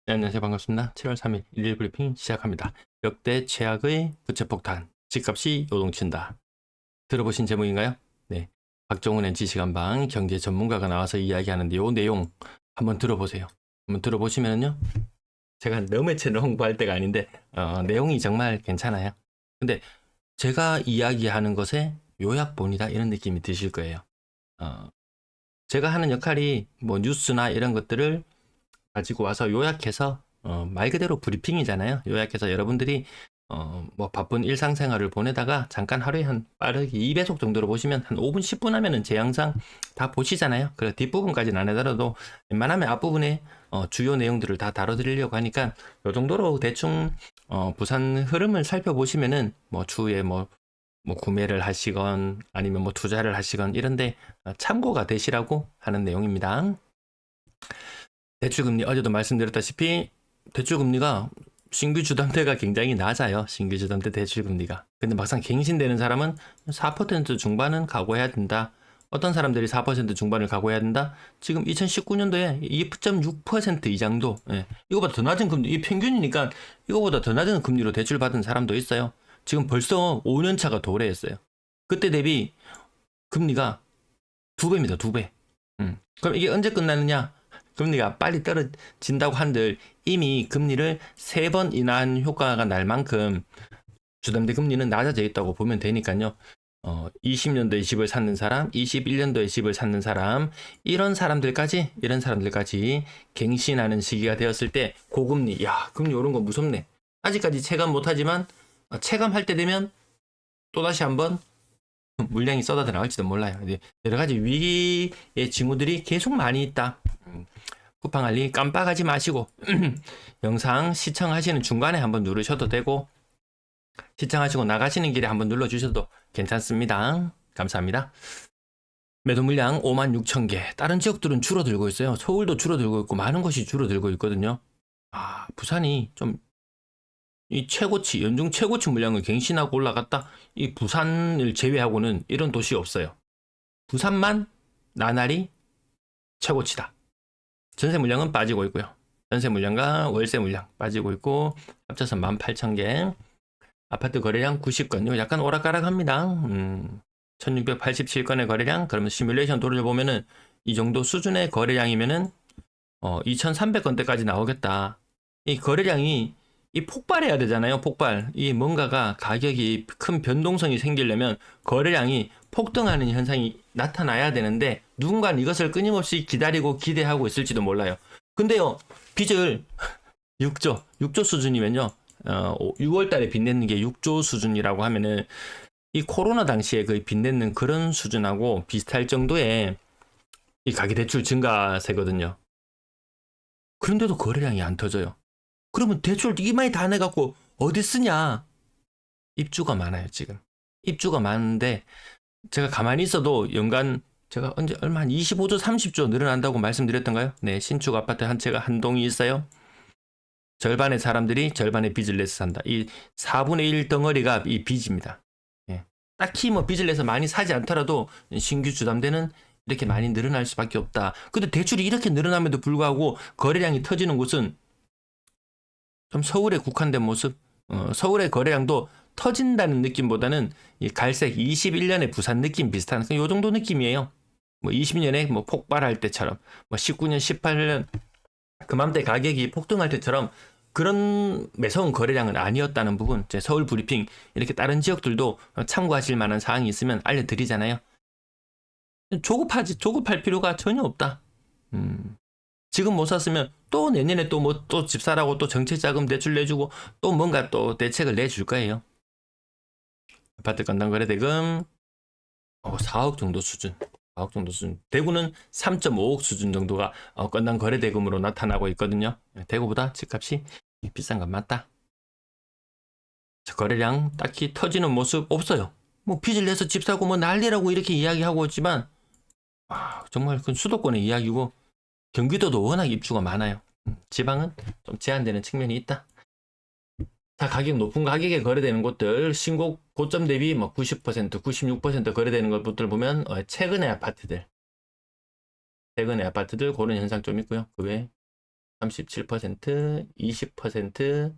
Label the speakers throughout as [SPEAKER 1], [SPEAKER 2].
[SPEAKER 1] 네, 안녕하세요. 반갑습니다. 7월 3일 일일 브리핑 시작합니다. 역대 최악의 부채폭탄, 집값이 요동친다. 들어보신 제목인가요? 네. 박종훈의 지시간방 경제 전문가가 나와서 이야기하는데 요 내용 한번 들어보세요. 한번 들어보시면요. 제가 너무 채널 홍보할 때가 아닌데 내용이 정말 괜찮아요. 근데 제가 이야기하는 것에 요약본이다 이런 느낌이 드실 거예요. 어, 제가 하는 역할이 뭐 뉴스나 이런 것들을 가지고 와서 요약해서 말 그대로 브리핑이잖아요. 요약해서 여러분들이 뭐 바쁜 일상생활을 보내다가 잠깐 하루에 한 빠르게 2배속 정도로 보시면 한 5분 10분 하면은 제 영상 다 보시잖아요. 그래서 뒷부분까지는 안 하더라도 웬만하면 앞부분에 주요 내용들을 다 다뤄드리려고 하니까 요 정도로 대충 부산 흐름을 살펴보시면은 뭐 추후에 뭐 구매를 하시건 아니면 뭐 투자를 하시건 이런데 참고가 되시라고 하는 내용입니다. 대출금리 어제도 말씀드렸다시피 대출금리가 신규 주담대가 굉장히 낮아요. 신규 주담대 대출금리가. 근데 막상 갱신되는 사람은 4% 중반은 각오해야 된다. 어떤 사람들이 4% 중반을 각오해야 된다? 지금 2019년도에 2.6%이 정도. 예. 이거보다 더 낮은 금리, 이 평균이니까 이거보다 더 낮은 금리로 대출 받은 사람도 있어요. 지금 벌써 5년 차가 도래했어요. 그때 대비 금리가 2배입니다. 2배. 그럼 이게 언제 끝나느냐? 금리가 빨리 떨어진다고 한들 이미 금리를 3번 인하한 효과가 날 만큼 주담대 금리는 낮아져 있다고 보면 되니까요. 20년도에 집을 샀는 사람, 21년도에 집을 샀는 사람, 이런 사람들까지 갱신하는 시기가 되었을 때 고금리, 야, 금리 오른 거 무섭네. 아직까지 체감 못하지만 체감할 때 되면 또다시 한번 물량이 쏟아 들어갈지도 몰라요. 여러 가지 위기의 징후들이 계속 많이 있다. 쿠팡알리 깜빡하지 마시고 영상 시청하시는 중간에 한번 누르셔도 되고 시청하시고 나가시는 길에 한번 눌러주셔도 괜찮습니다. 감사합니다. 매도 물량 56,000개. 다른 지역들은 줄어들고 있어요. 서울도 줄어들고 있고 많은 것이 줄어들고 있거든요. 부산이 좀 이 최고치, 연중 최고치 물량을 갱신하고 올라갔다. 이 부산을 제외하고는 이런 도시 없어요. 부산만 나날이 최고치다. 전세 물량은 빠지고 있고요. 전세 물량과 월세 물량 빠지고 있고 합쳐서 18,000개. 아파트 거래량 90건. 약간 오락가락합니다. 1687건의 거래량. 그러면 시뮬레이션 돌려보면은 이 정도 수준의 거래량이면은 2300건대까지 나오겠다. 이 거래량이 이 폭발해야 되잖아요. 폭발. 이 뭔가가 가격이 큰 변동성이 생기려면 거래량이 폭등하는 현상이 나타나야 되는데 누군가는 이것을 끊임없이 기다리고 기대하고 있을지도 몰라요. 근데요, 빚을 6조 수준이면요. 6월 달에 빚내는 게 6조 수준이라고 하면은 이 코로나 당시에 그 빚내는 그런 수준하고 비슷할 정도의 이 가계대출 증가세거든요. 그런데도 거래량이 안 터져요. 그러면 대출 이마에 다 내갖고 어디 쓰냐? 입주가 많아요, 지금. 입주가 많은데 제가 가만히 있어도 연간 제가 언제 얼마 한 25조, 30조 늘어난다고 말씀드렸던가요? 네, 신축 아파트 한 채가 한 동이 있어요. 절반의 사람들이 절반의 빚을 내서 산다. 이 4분의 1 덩어리가 이 빚입니다. 예. 딱히 뭐 빚을 내서 많이 사지 않더라도 신규 주담대는 이렇게 많이 늘어날 수밖에 없다. 근데 대출이 이렇게 늘어남에도 불구하고 거래량이 터지는 곳은 좀 서울에 국한된 모습, 서울의 거래량도 터진다는 느낌보다는 이 갈색 21년의 부산 느낌 비슷한 요 정도 느낌이에요. 뭐 20년에 뭐 폭발할 때처럼, 뭐 19년, 18년 그맘때 가격이 폭등할 때처럼 그런 매서운 거래량은 아니었다는 부분, 제 서울 브리핑 이렇게 다른 지역들도 참고하실 만한 사항이 있으면 알려드리잖아요. 조급할 필요가 전혀 없다. 지금 못 샀으면 또 내년에 또 뭐 또 집 사라고 또 정책자금 대출 내주고 또 뭔가 또 대책을 내줄 거예요. 아파트 건당 거래 대금 4억 정도 수준. 4억 정도 수준. 대구는 3.5억 수준 정도가 건당 거래 대금으로 나타나고 있거든요. 대구보다 집값이 비싼 건 맞다. 거래량 딱히 터지는 모습 없어요. 뭐 빚을 내서 집 사고 뭐 난리라고 이렇게 이야기하고 있지만 정말 그 수도권의 이야기고 경기도도 워낙 입주가 많아요. 지방은 좀 제한되는 측면이 있다. 자, 가격 높은 가격에 거래되는 곳들, 신고 고점 대비 뭐 90%, 96% 거래되는 것들 보면 최근의 아파트들 그런 현상 좀 있고요. 그 외에 37%, 20%,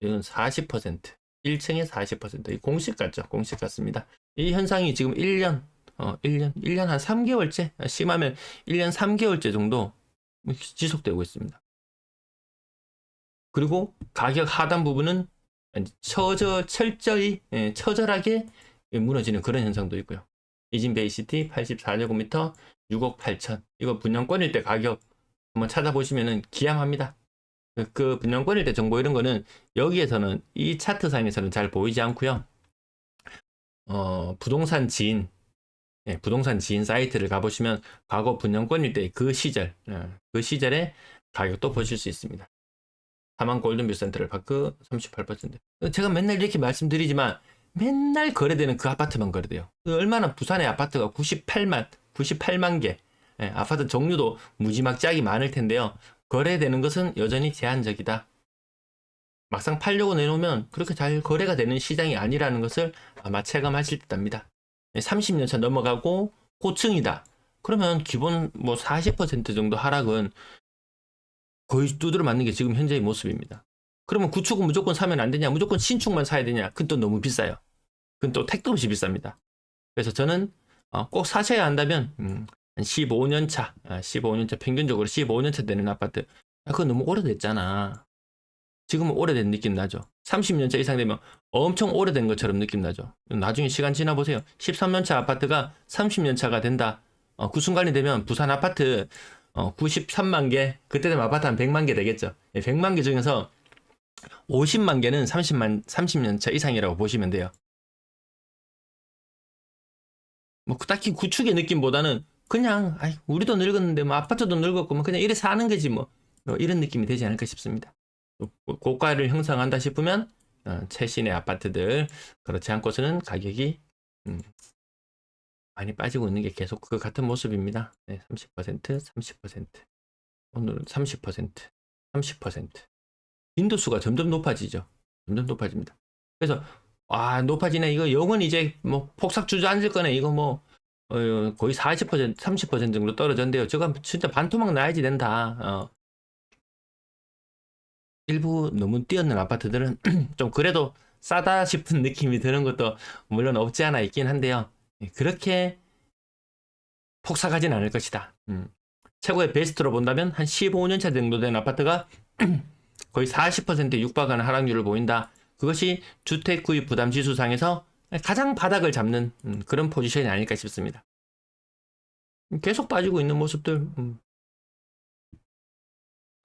[SPEAKER 1] 이건 40%, 1층에 40%. 이 공식 같죠? 공식 같습니다. 이 현상이 지금 1년 한 3개월째, 심하면 1년 3개월째 정도 지속되고 있습니다. 그리고 가격 하단 부분은 철저히, 처절하게 무너지는 그런 현상도 있고요. 이진 베이시티 84제곱미터 6억 8천. 이거 분양권일 때 가격 한번 찾아보시면은 기함합니다. 그 분양권일 때 정보 이런 거는 여기에서는 이 차트상에서는 잘 보이지 않고요. 부동산 지인 사이트를 가보시면 과거 분양권일 때 그 시절의 가격도 보실 수 있습니다. 다만 골든뷰센터를 바크 38%. 제가 맨날 이렇게 말씀드리지만 맨날 거래되는 그 아파트만 거래돼요. 얼마나 부산의 아파트가 98만 개, 아파트 종류도 무지막지하게 많을 텐데요. 거래되는 것은 여전히 제한적이다. 막상 팔려고 내놓으면 그렇게 잘 거래가 되는 시장이 아니라는 것을 아마 체감하실 듯합니다. 30년 차 넘어가고 고층이다. 그러면 기본 뭐 40% 정도 하락은 거의 두드려 맞는 게 지금 현재의 모습입니다. 그러면 구축은 무조건 사면 안 되냐? 무조건 신축만 사야 되냐? 그건 또 너무 비싸요. 그건 또 택도 없이 비쌉니다. 그래서 저는 꼭 사셔야 한다면 15년 차 평균적으로 15년 차 되는 아파트. 그거 너무 오래됐잖아. 지금은 오래된 느낌 나죠. 30년 차 이상 되면 엄청 오래된 것처럼 느낌 나죠. 나중에 시간 지나 보세요. 13년 차 아파트가 30년 차가 된다. 그 순간이 되면 부산 아파트 93만 개, 그때 되면 아파트 한 100만 개 되겠죠. 100만 개 중에서 50만 개는 30년 차 이상이라고 보시면 돼요. 뭐 딱히 구축의 느낌보다는 그냥 우리도 늙었는데 뭐 아파트도 늙었고 뭐 그냥 이래 사는 거지 뭐 이런 느낌이 되지 않을까 싶습니다. 고가를 형성한다 싶으면 최신의 아파트들, 그렇지 않고서는 가격이 많이 빠지고 있는 게 계속 그 같은 모습입니다. 네, 30%. 오늘은 30%. 빈도수가 점점 높아지죠. 점점 높아집니다. 그래서 높아지네. 이거 영원 이제 뭐 폭삭 주저앉을 거네. 이거 뭐 거의 40%, 30% 정도 떨어졌는데요. 저거 진짜 반토막 나야지 된다. 일부 너무 뛰어난 아파트들은 좀 그래도 싸다 싶은 느낌이 드는 것도 물론 없지 않아 있긴 한데요. 그렇게 폭삭하진 않을 것이다. 최고의 베스트로 본다면 한 15년 차 정도 된 아파트가 거의 40%에 육박하는 하락률을 보인다. 그것이 주택 구입 부담 지수상에서 가장 바닥을 잡는 그런 포지션이 아닐까 싶습니다. 계속 빠지고 있는 모습들,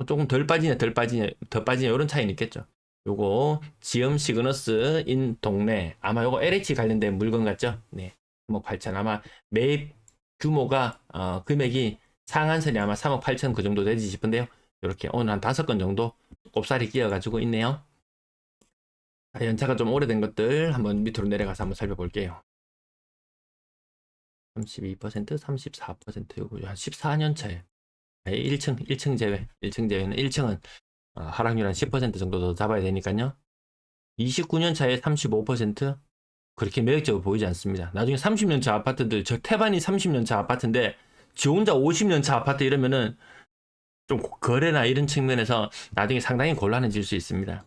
[SPEAKER 1] 조금 덜 빠지냐 이런 차이는 있겠죠. 요거 지음 시그너스 인 동네, 아마 요거 LH 관련된 물건 같죠. 네, 3억 8천. 아마 매입 규모가 금액이 상한선이 아마 3억 8천 그 정도 되지 싶은데요. 이렇게 오늘 한 5건 정도 곱살이 끼어가지고 있네요. 연차가 좀 오래된 것들 한번 밑으로 내려가서 한번 살펴볼게요. 32%, 34%, 요거 한 14년 차에 1층 제외는 1층은 하락률 한 10% 정도 더 잡아야 되니까요. 29년 차에 35%, 그렇게 매력적으로 보이지 않습니다. 나중에 30년 차 아파트들, 저 태반이 30년 차 아파트인데 지 혼자 50년 차 아파트 이러면은 좀 거래나 이런 측면에서 나중에 상당히 곤란해질 수 있습니다.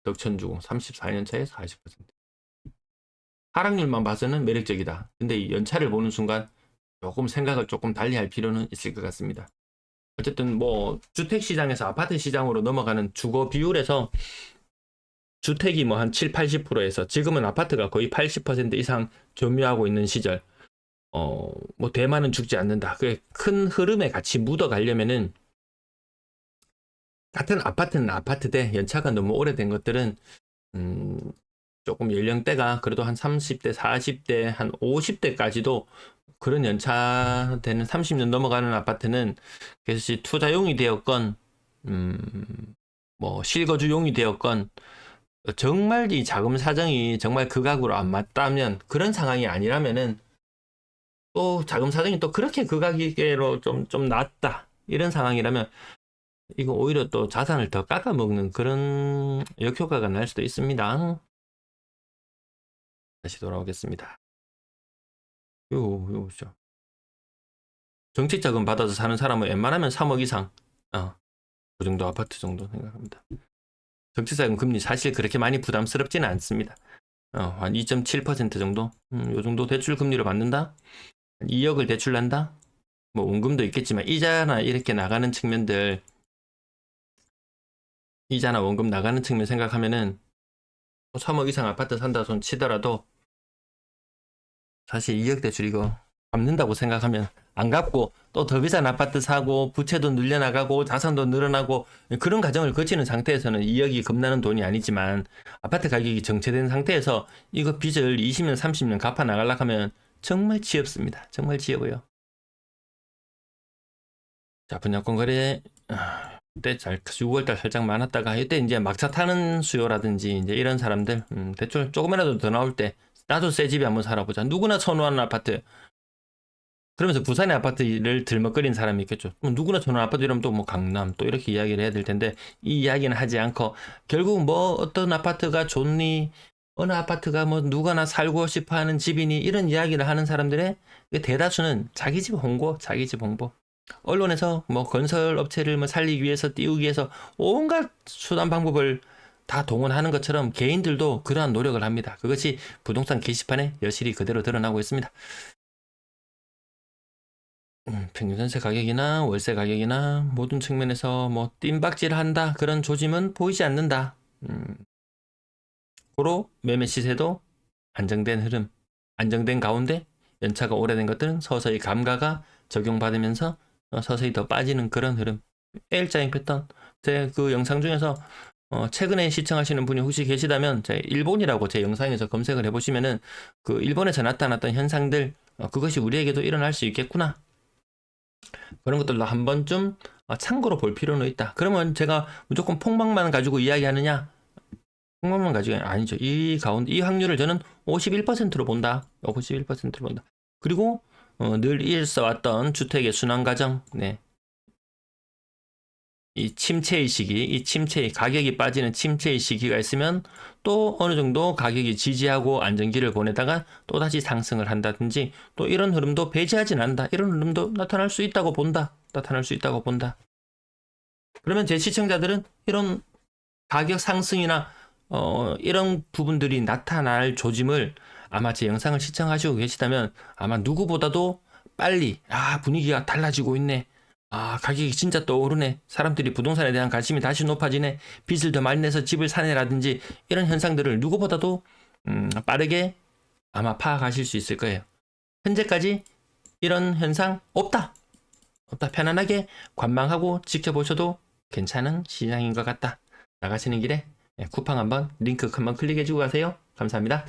[SPEAKER 1] 덕천주공 34년 차에 40%. 하락률만 봐서는 매력적이다. 근데 이 연차를 보는 순간 조금 생각을 조금 달리 할 필요는 있을 것 같습니다. 어쨌든 뭐 주택 시장에서 아파트 시장으로 넘어가는 주거 비율에서 주택이 뭐 한 7, 80%에서 지금은 아파트가 거의 80% 이상 점유하고 있는 시절. 뭐 대만은 죽지 않는다. 그 큰 흐름에 같이 묻어가려면은 같은 아파트는 아파트대 연차가 너무 오래된 것들은 조금 연령대가 그래도 한 30대, 40대, 한 50대까지도 그런 연차 되는 30년 넘어가는 아파트는 그것이 투자용이 되었건 뭐 실거주용이 되었건 정말 이 자금 사정이 정말 그 가구로 안 맞다면, 그런 상황이 아니라면은 또 자금 사정이 또 그렇게 그 가격으로 좀 낮다 이런 상황이라면 이거 오히려 또 자산을 더 깎아먹는 그런 역효과가 날 수도 있습니다. 다시 돌아오겠습니다. 요 정책 자금 받아서 사는 사람은 웬만하면 3억 이상, 그 정도 아파트 정도 생각합니다. 정책 자금 금리 사실 그렇게 많이 부담스럽지는 않습니다. 한 2.7% 정도, 요 정도 대출 금리를 받는다. 2억을 대출한다. 뭐 원금도 있겠지만 이자나 이렇게 나가는 측면들, 이자나 원금 나가는 측면 생각하면은 3억 이상 아파트 산다 손 치더라도 사실 2억 대출 이거 갚는다고 생각하면 안 갚고 또 더 비싼 아파트 사고 부채도 늘려나가고 자산도 늘어나고 그런 과정을 거치는 상태에서는 2억이 겁나는 돈이 아니지만, 아파트 가격이 정체된 상태에서 이거 빚을 20년 30년 갚아 나가려고 하면 정말 지엽습니다. 정말 지여워요. 자, 분양권 거래 때 6월달 살짝 많았다가 이때 이제 막차 타는 수요라든지 이제 이런 사람들 대출 조금이라도 더 나올 때 나도 새 집에 한번 살아보자. 누구나 선호하는 아파트. 그러면서 부산의 아파트를 들먹거린 사람이 있겠죠. 누구나 선호하는 아파트 이러면 또 뭐 강남 또 이렇게 이야기를 해야 될 텐데 이 이야기는 하지 않고 결국 뭐 어떤 아파트가 좋니, 어느 아파트가 뭐 누구나 살고 싶어 하는 집이니 이런 이야기를 하는 사람들의 대다수는 자기 집 홍보, 자기 집 홍보. 언론에서 뭐 건설 업체를 뭐 살리기 위해서 띄우기 위해서 온갖 수단 방법을 다 동원하는 것처럼 개인들도 그러한 노력을 합니다. 그것이 부동산 게시판에 여실히 그대로 드러나고 있습니다. 평균 전세 가격이나 월세 가격이나 모든 측면에서 뭐 뜀박질 한다 그런 조짐은 보이지 않는다. 고로 매매 시세도 안정된 흐름, 안정된 가운데 연차가 오래된 것들은 서서히 감가가 적용받으면서 서서히 더 빠지는 그런 흐름. L자인 패턴. 제 그 영상 중에서 최근에 시청하시는 분이 혹시 계시다면 제 일본이라고 제 영상에서 검색을 해보시면은 그 일본에서 나타났던 현상들, 그것이 우리에게도 일어날 수 있겠구나. 그런 것들도 한 번쯤 참고로 볼 필요는 있다. 그러면 제가 무조건 폭망만 가지고 이야기하느냐? 폭망만 가지고 아니죠. 이 가운데 이 확률을 저는 51%로 본다. 51%로 본다. 그리고 늘 일써왔던 주택의 순환 과정, 네. 이 침체의 시기, 이 침체의 가격이 빠지는 침체의 시기가 있으면 또 어느 정도 가격이 지지하고 안정기를 보내다가 또 다시 상승을 한다든지 또 이런 흐름도 배제하진 않는다. 이런 흐름도 나타날 수 있다고 본다. 나타날 수 있다고 본다. 그러면 제 시청자들은 이런 가격 상승이나 이런 부분들이 나타날 조짐을 아마 제 영상을 시청하시고 계시다면 아마 누구보다도 빨리 분위기가 달라지고 있네. 가격이 진짜 또 오르네. 사람들이 부동산에 대한 관심이 다시 높아지네. 빚을 더 많이 내서 집을 사네라든지 이런 현상들을 누구보다도 빠르게 아마 파악하실 수 있을 거예요. 현재까지 이런 현상 없다. 편안하게 관망하고 지켜보셔도 괜찮은 시장인 것 같다. 나가시는 길에 쿠팡 한번 링크 한번 클릭해주고 가세요. 감사합니다.